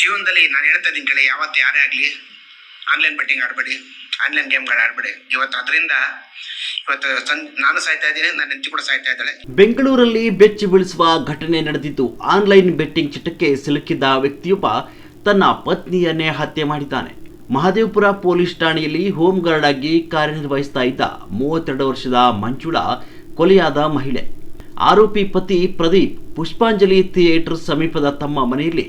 ಜೀವನದಲ್ಲಿ ನಾನು ಹೇಳ್ತಾ ಇದ್ದೀನಿ ಕೇಳಿ, ಯಾವತ್ತು ಯಾರೇ ಆಗಲಿ ಆನ್ಲೈನ್ ಬೆಟ್ಟಿಂಗ್ ಆಡಬೇಡಿ, ಆನ್ಲೈನ್ ಗೇಮ್ಗಳು ಆಡಬೇಡಿ. ಇವತ್ತು ಅದರಿಂದ ನಾನು ಸಾಯ್ತಾ ಇದ್ದೀನಿ, ನನ್ನ ಹೆಂಡತಿ ಕೂಡ ಸಾಯ್ತಾ ಇದ್ದಾಳೆ. ಬೆಂಗಳೂರಲ್ಲಿ ಬೆಚ್ಚಿ ಬೀಳಿಸುವ ಘಟನೆ ನಡೆದಿದ್ದು. ಆನ್ಲೈನ್ ಬೆಟ್ಟಿಂಗ್ ಚಟಕ್ಕೆ ಸಿಲುಕಿದ್ದ ವ್ಯಕ್ತಿಯೊಬ್ಬ ತನ್ನ ಪತ್ನಿಯನ್ನೇ ಹತ್ಯೆ ಮಾಡಿದ್ದಾನೆ. ಮಹದೇವಪುರ ಪೊಲೀಸ್ ಠಾಣೆಯಲ್ಲಿ ಹೋಮ್ ಗಾರ್ಡ್ ಆಗಿ ಕಾರ್ಯನಿರ್ವಹಿಸ್ತಾ ಇದ್ದ 32 ವರ್ಷದ ಮಂಜುಳಾ ಕೊಲೆಯಾದ ಮಹಿಳೆ. ಆರೋಪಿ ಪತಿ ಪ್ರದೀಪ್ ಪುಷ್ಪಾಂಜಲಿ ಥಿಯೇಟರ್ ಸಮೀಪದ ತಮ್ಮ ಮನೆಯಲ್ಲಿ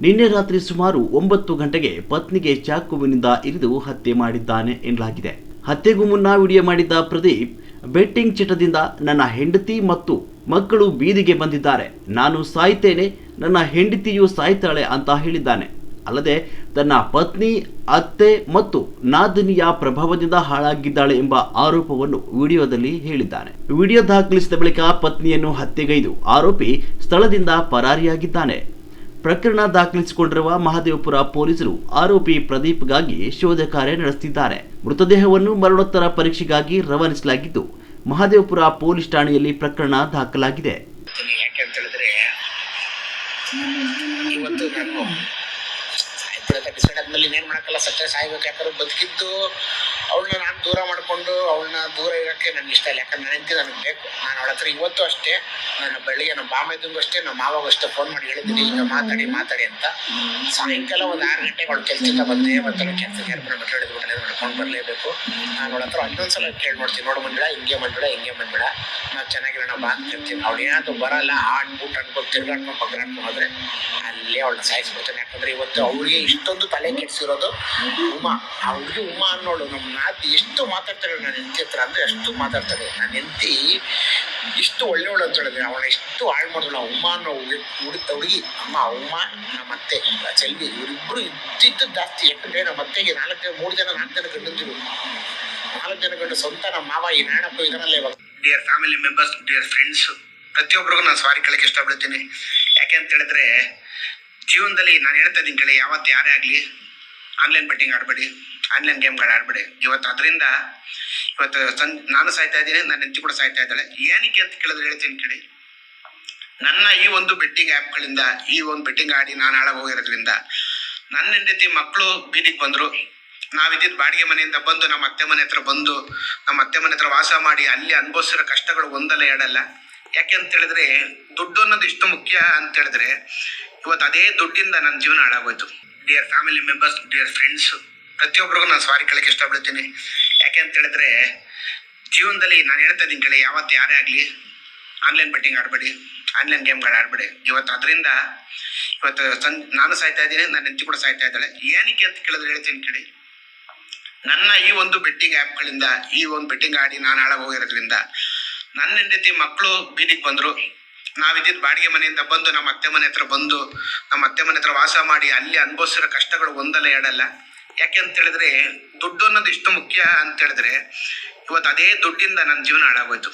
ನಿನ್ನೆ ರಾತ್ರಿ ಸುಮಾರು 9 ಗಂಟೆಗೆ ಪತ್ನಿಗೆ ಚಾಕುವಿನಿಂದ ಇರಿದು ಹತ್ಯೆ ಮಾಡಿದ್ದಾನೆ ಎನ್ನಲಾಗಿದೆ. ಹತ್ಯೆಗೂ ಮುನ್ನ ವಿಡಿಯೋ ಮಾಡಿದ್ದ ಪ್ರದೀಪ್, ಬೆಟ್ಟಿಂಗ್ ಚಟದಿಂದ ನನ್ನ ಹೆಂಡತಿ ಮತ್ತು ಮಕ್ಕಳು ಬೀದಿಗೆ ಬಂದಿದ್ದಾರೆ, ನಾನು ಸಾಯ್ತೇನೆ, ನನ್ನ ಹೆಂಡತಿಯು ಸಾಯ್ತಾಳೆ ಅಂತ ಹೇಳಿದ್ದಾನೆ. ಅಲ್ಲದೆ ತನ್ನ ಪತ್ನಿ, ಅತ್ತೆ ಮತ್ತು ನಾದಿನಿಯ ಪ್ರಭಾವದಿಂದ ಹಾಳಾಗಿದ್ದಾಳೆ ಎಂಬ ಆರೋಪವನ್ನು ವಿಡಿಯೋದಲ್ಲಿ ಹೇಳಿದ್ದಾನೆ. ವಿಡಿಯೋ ದಾಖಲಿಸಿದ ಬಳಿಕ ಪತ್ನಿಯನ್ನು ಹತ್ಯೆಗೈದು ಆರೋಪಿ ಸ್ಥಳದಿಂದ ಪರಾರಿಯಾಗಿದ್ದಾನೆ. ಪ್ರಕರಣ ದಾಖಲಿಸಿಕೊಂಡಿರುವ ಮಹದೇವಪುರ ಪೊಲೀಸರು ಆರೋಪಿ ಪ್ರದೀಪ್ಗಾಗಿ ಶೋಧ ಕಾರ್ಯ ನಡೆಸುತ್ತಿದ್ದಾರೆ. ಮೃತದೇಹವನ್ನು ಮರಣೋತ್ತರ ಪರೀಕ್ಷೆಗಾಗಿ ರವಾನಿಸಲಾಗಿದ್ದು, ಮಹದೇವಪುರ ಪೊಲೀಸ್ ಠಾಣೆಯಲ್ಲಿ ಪ್ರಕರಣ ದಾಖಲಾಗಿದೆ. ಯಾಕೆ ಅಂತ ಹೇಳಿದ್ರೆ, ಇವತ್ತು ನಾನು ಡಿಸೈಡ್ ಆದ್ಮೇಲೆ ಇನ್ನೇನು ಮಾಡೋಕ್ಕಲ್ಲ, ಸತ್ಯ ಸಾಯ್ಬೇಕು. ಯಾಕಂದ್ರೆ ಬದುಕಿದ್ದು ಅವಳನ್ನ ನಾನು ದೂರ ಮಾಡಿಕೊಂಡು ಅವಳನ್ನ ದೂರ ಇರೋಕ್ಕೆ ನನಗೆ ಇಷ್ಟ ಇಲ್ಲ. ಯಾಕಂದ್ರೆ ನನ್ನ ಹೆಂಡತಿ ನನಗೆ ಬೇಕು. ನಾನು ಅವಳ ಹತ್ರ ಇವತ್ತು ಅಷ್ಟೇ, ನನ್ನ ಬೆಳಿಗ್ಗೆ ನಮ್ಮ ಬಾಮೈದಂಗೂ ಅಷ್ಟೇ, ನಮ್ಮ ಮಾವಾಗೂ ಅಷ್ಟೇ ಫೋನ್ ಮಾಡಿ ಹೇಳಿದ್ದೀನಿ, ಈಗ ಮಾತಾಡಿ ಅಂತ. ಸಾಯಂಕಾಲ ಒಂದು 6 ಗಂಟೆಗೆ ಅವಳು ಕೆಲಸದಿಂದ ಬಂದೇ ಬರ್ತಾಳೆ. ಕೆಲಸಕ್ಕೆ ಏರ್ಪಡ ಮಟ್ಟ ಹಿಡಿದ್ಬಿಟ್ಟೆ, ಮಾಡ್ಕೊಂಡು ಬರಲೇಬೇಕು. ನಾನು ಅವಳ ಹತ್ರ ಇನ್ನೊಂದ್ಸಲ ಕೇಳಿ ನೋಡ್ತೀನಿ, ನೋಡು ಮಂಜುಳ, ಹಿಂಗೆ ಮಂಜುಳ ನಾವು ಚೆನ್ನಾಗಿರೋಣ ಬಾ ಅಂತ ಹೇಳ್ತೀನಿ. ಅವಳು ಏನಾದರೂ ಬರಲ್ಲ, ಬೂಟ್ ಅನ್ಕೊಂಡು ತಿರ್ಗಾಡ್ಕೊಂಡು ಬಗ್ರಾಡ್ಕೊಂಡು ಹೋದ್ರೆ ಅಲ್ಲೇ ಅವಳನ್ನ ಸಾಯಿಸ್ಬಿಡ್ತಾನೆ. ಯಾಕಂದ್ರೆ ಇವತ್ತು ಅವಳಿಗೆ ಇಷ್ಟೊಂದು ತಲೆ ಕೆಡಿಸಿರೋದು ಉಮಾ. ಅವಳಿಗೆ ಉಮಾ ಅನ್ನೋಳು ನಮ್ಮ ನಾತಿ ಎಷ್ಟು ಮಾತಾಡ್ತಾಳೆ ನನ್ನ ಹೆಂಡತಿ ಹತ್ರ, ಅಂದರೆ ಅಷ್ಟು ಮಾತಾಡ್ತಾಳೆ. ನನ್ನ ಹೆಂಡತಿ ಇಷ್ಟು ಒಳ್ಳೆಯವಳು ಅಂತ ಹೇಳಿದ್ರೆ ಅವಳ ಎಷ್ಟು ಹಾಳು ಮಾಡಿದಳು. ಉಮಾ ಅನ್ನೋ ಹುಡುಗಿ, ಅಮ್ಮ ಉಮಾ, ನಮ್ಮ ಅತ್ತೆ ಚೆಲ್ವಿ, ಇವರಿಬ್ಬರು ಇದ್ದಿದ್ದು ಜಾಸ್ತಿ. ಯಾಕಂದರೆ ನಮ್ಮ ಅತ್ತೆಗೆ 4 ಜನ 4 ಜನ ಗಂಡಂದಿರು, 4 ಜನ ಗಂಡು ಸ್ವಂತ ನಮ್ಮ ಮಾವ ಈ ನಾಣಪ್ಪು ಇದರಲ್ಲೇ. ಇವಾಗ dear family members, dear friends, ಪ್ರತಿಯೊಬ್ಬರಿಗೂ ನಾನು ಸಾರಿ ಕೇಳಕ್ಕೆ ಇಷ್ಟಪಡ್ತೀನಿ. ಯಾಕೆ ಅಂತ ಹೇಳಿದ್ರೆ, ಜೀವನದಲ್ಲಿ ನಾನು ಹೇಳ್ತಾ ಇದ್ದೀನಿ ಕೇಳಿ, ಯಾವತ್ತು ಯಾರೇ ಆಗಲಿ ಆನ್ಲೈನ್ ಬೆಟ್ಟಿಂಗ್ ಆಡಬೇಡಿ, ಆನ್ಲೈನ್ ಗೇಮ್ಗಳು ಆಡಬೇಡಿ. ಇವತ್ತು ಅದರಿಂದ ನಾನು ಸಾಯ್ತಾ ಇದ್ದೀನಿ, ನನ್ನ ಹೆಂಡತಿ ಕೂಡ ಸಾಯ್ತಾ ಇದ್ದಾಳೆ. ಏನಕ್ಕೆ ಅಂತ ಕೇಳಿದ್ರೆ ಹೇಳ್ತೀನಿ ಕೇಳಿ, ನನ್ನ ಈ ಒಂದು ಬೆಟ್ಟಿಂಗ್ ಆ್ಯಪ್ಗಳಿಂದ, ಈ ಒಂದು ಬೆಟ್ಟಿಂಗ್ ಆಡಿ ನಾನು ಹಾಳಾಗಿ ಹೋಗಿರೋದ್ರಿಂದ ನನ್ನ ಹೆಂಡತಿ ಮಕ್ಕಳು ಬೀದಿಗೆ ಬಂದರು. ನಾವಿದ್ದಿದ್ದು ಬಾಡಿಗೆ ಮನೆಯಿಂದ ಬಂದು ನಮ್ಮ ಅತ್ತೆ ಮನೆ ಹತ್ರ ಬಂದು ನಮ್ಮ ಅತ್ತೆ ಮನೆ ಹತ್ರ ವಾಸ ಮಾಡಿ ಅಲ್ಲಿ ಅನುಭವಿಸಿರೋ ಕಷ್ಟಗಳು ಒಂದಲ್ಲ ಎರಡಲ್ಲ. ಯಾಕೆ ಅಂತ ಹೇಳಿದ್ರೆ, ದುಡ್ಡು ಅನ್ನೋದು ಇಷ್ಟು ಮುಖ್ಯ ಅಂತ ಹೇಳಿದ್ರೆ, ಇವತ್ತು ಅದೇ ದುಡ್ಡಿಂದ ನನ್ನ ಜೀವನ ಹಾಳಾಗೋಯ್ತು. Dear family members, dear friends, ಪ್ರತಿಯೊಬ್ಬರಿಗೂ ನಾನು ಸಾರಿ ಕೇಳಕ್ಕೆ ಇಷ್ಟಪಡ್ತೀನಿ. ಯಾಕೆ ಅಂತ ಹೇಳಿದ್ರೆ, ಜೀವನದಲ್ಲಿ ನಾನು ಹೇಳ್ತಾ ಇದ್ದೀನಿ ಕೇಳಿ, ಯಾವತ್ತು ಯಾರೇ ಆಗಲಿ ಆನ್ಲೈನ್ ಬೆಟ್ಟಿಂಗ್ ಆಡಬೇಡಿ, ಆನ್ಲೈನ್ ಗೇಮ್ಗಳು ಆಡಬೇಡಿ. ಇವತ್ತು ಅದರಿಂದ ನಾನು ಸಾಯ್ತಾ ಇದ್ದೀನಿ, ನನ್ನ ಹೆಂಡತಿ ಕೂಡ ಸಾಯ್ತಾ ಇದ್ದಾಳೆ. ಏನಕ್ಕೆ ಅಂತ ಕೇಳಿದ್ರೆ ಹೇಳ್ತೀನಿ ಕೇಳಿ, ನನ್ನ ಈ ಒಂದು ಬೆಟ್ಟಿಂಗ್ ಆ್ಯಪ್ಗಳಿಂದ, ಈ ಒಂದು ಬೆಟ್ಟಿಂಗ್ ಆಡಿ ನಾನು ಹಾಳಾಗಿ ಹೋಗಿರೋದ್ರಿಂದ ನನ್ನ ಹೆಂಡತಿ ಮಕ್ಕಳು ಬೀದಿಗೆ ಬಂದರು. ನಾವಿದ್ದಿದ್ದು ಬಾಡಿಗೆ ಮನೆಯಿಂದ ಬಂದು ನಮ್ಮ ಅತ್ತೆ ಮನೆ ಹತ್ರ ಬಂದು ನಮ್ಮ ಅತ್ತೆ ಮನೆ ಹತ್ರ ವಾಸ ಮಾಡಿ ಅಲ್ಲಿ ಅನುಭವಿಸಿರೋ ಕಷ್ಟಗಳು ಒಂದಲ್ಲ ಎರಡಲ್ಲ. ಯಾಕೆ ಅಂತ ಹೇಳಿದ್ರೆ, ದುಡ್ಡು ಅನ್ನೋದು ಇಷ್ಟು ಮುಖ್ಯ ಅಂತ ಹೇಳಿದ್ರೆ, ಇವತ್ತು ಅದೇ ದುಡ್ಡಿಂದ ನನ್ನ ಜೀವನ ಹಾಳಾಗೋಯ್ತು.